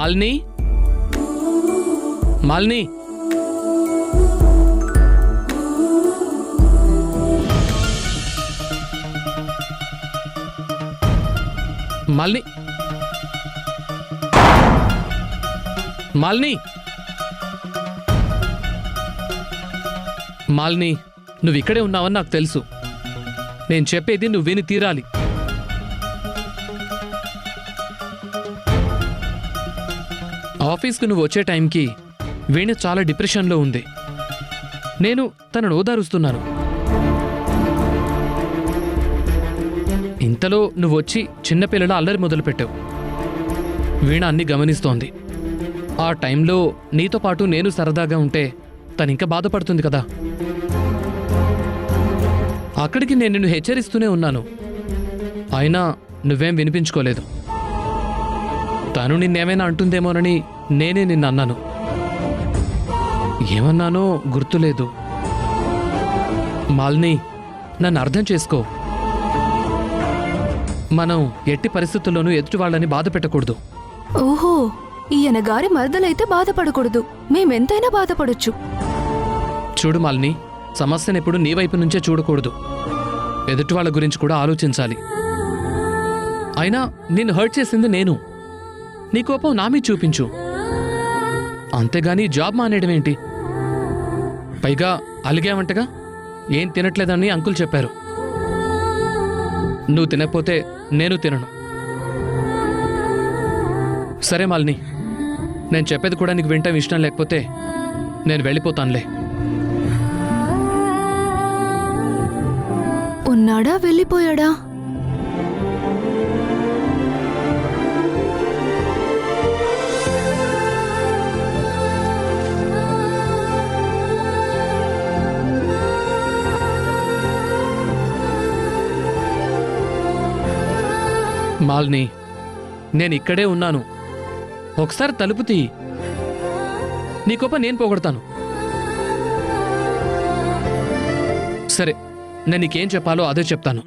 మాలిని మాలిని మాలిని మాలిని మాలిని నువ్వు ఇక్కడే ఉన్నావని నాకు తెలుసు. నేను చెప్పేది నువ్వు విని తీరాలి. ఆఫీస్కి నువ్వు వచ్చే టైంకి వీణ చాలా డిప్రెషన్లో ఉంది. నేను తనను ఓదారుస్తున్నాను. ఇంతలో నువ్వు వచ్చి చిన్నపిల్లల అల్లరి మొదలుపెట్టావు. వీణ అన్ని గమనిస్తోంది. ఆ టైంలో నీతో పాటు నేను సరదాగా ఉంటే తనింకా బాధపడుతుంది కదా. అక్కడికి నేను నిన్ను హెచ్చరిస్తూనే ఉన్నాను. అయినా నువ్వేం వినిపించుకోలేదు. తను నిన్నేమైనా అంటుందేమోనని నేనే నిన్ను అన్నాను. ఏమన్నానో గుర్తులేదు. మాలిని, నన్ను అర్థం చేసుకో. మనం ఎట్టి పరిస్థితుల్లోనూ ఎదుటి వాళ్ళని బాధ పెట్టకూడదు. ఓహో, ఈయన గారి మరదలైతే బాధపడకూడదు, మేమెంతైనా బాధపడొచ్చు. చూడు మాలిని, సమస్యను ఎప్పుడు నీ వైపు నుంచే చూడకూడదు. ఎదుటి వాళ్ళ గురించి కూడా ఆలోచించాలి. అయినా నిన్ను హర్ట్ చేసింది నేను. నీ కోపం నా మీద చూపించు, అంతేగాని జాబ్ మానేయడమేంటి? పైగా అలిగావంటగా, ఏం తినట్లేదని అంకుల్ చెప్పారు. నువ్వు తినకపోతే నేను తినను. సరే మాలిని, నేను చెప్పేది కూడా నీకు వింటాం ఇష్టం లేకపోతే నేను వెళ్ళిపోతానులే. ఉన్నాడా, వెళ్ళిపోయాడా? మాలిని, నేను ఇక్కడే ఉన్నాను. ఒకసారి తలుపు తీయి, నీ కోపం నేను పోగొడతాను. సరే, నేను నీకేం చెప్పాలో అదే చెప్తాను.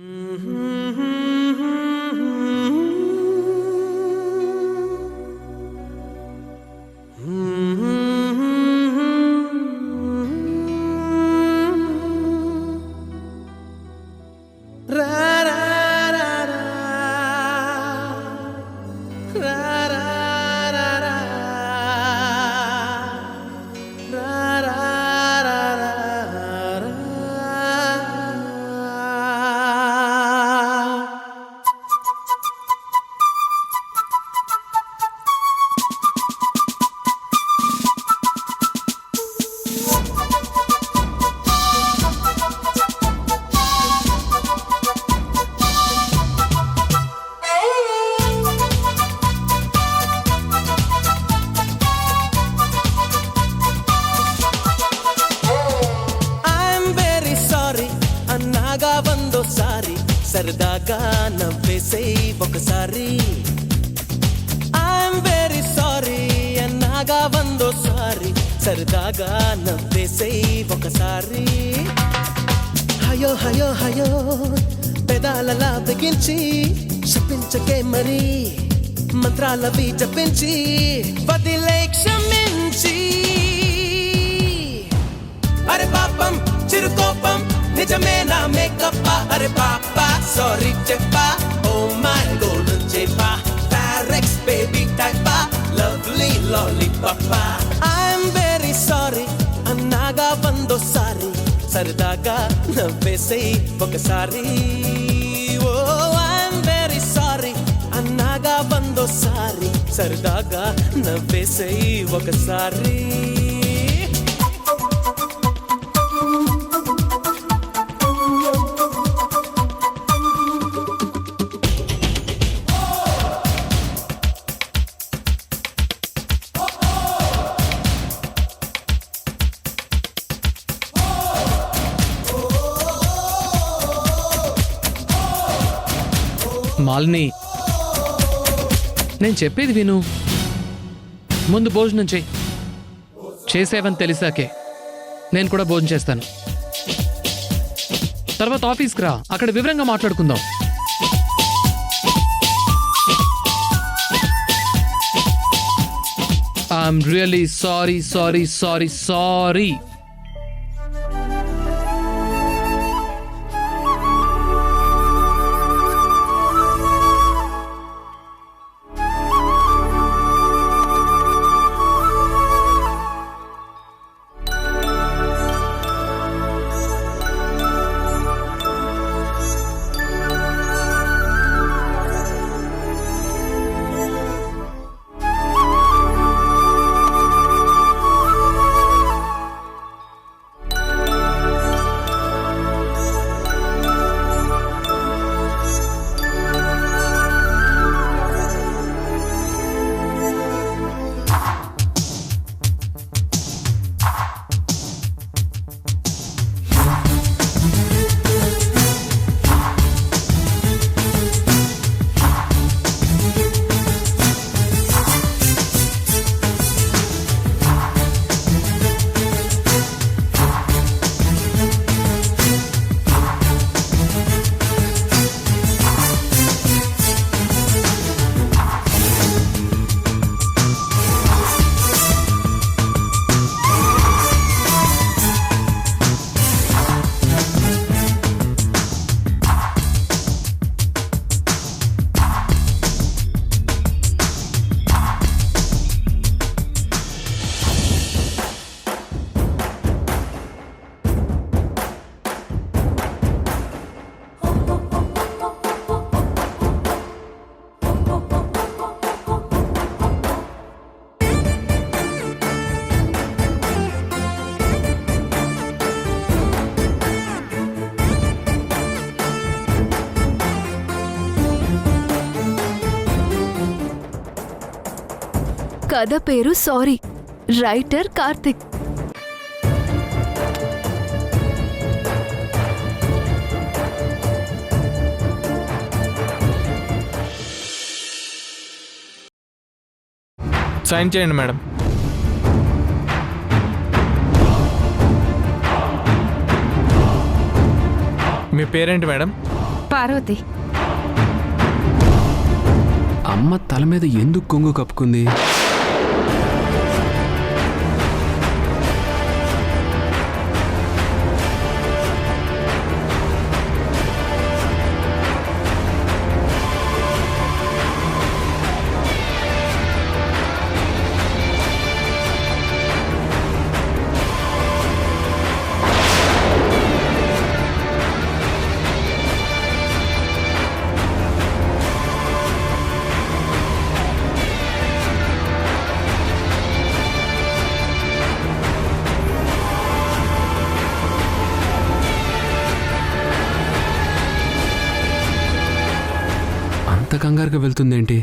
సరదాగా నవ్వేసే ఒకసారి. ఐఎమ్ వెరీ సారీ అన్నాగా వందోసారి. సరదాగా నవ్వేసే ఒకసారి. హయో హయో హయో పెదాలలా బిగించి శపించకే మరి, మంత్రాలవి జపించి వదిలే క్షమించి. అరే పాపం చిరుకోపం నిజమేనా మేకప్ప? అరే పాపా సారీ చెప్పా, ఓ మై గోల్డెన్ చెప్పా, ఫారెక్స్ బేబీ టైపా, లవ్లీ లాలీపాపా. ఐఎమ్ వెరీ సారీ అన్నాగా వందోసారి. సరదాగా నవ్వేసే ఒకసారి. ఓ ఐఎమ్ వెరీ సారీ అన్నాగా వందోసారి. సరదాగా నవ్వేసే ఒకసారి. మాలిని, నేను చెప్పేది విను. ముందు భోజనం చెయ్యి. చేసేవని తెలిసాకే నేను కూడా భోజనం చేస్తాను. తర్వాత ఆఫీస్కి రా, అక్కడ వివరంగా మాట్లాడుకుందాం. I'm really sorry sorry sorry sorry. కథ పేరు సారీ, రైటర్ కార్తిక్. సైన్ చేయండి మేడం. మీ పేరేంటి మేడం? పార్వతి. అమ్మ తల మీద ఎందుకు కొంగు కప్పుకుంది? అంత కంగారుగా వెళ్తుందేంటి?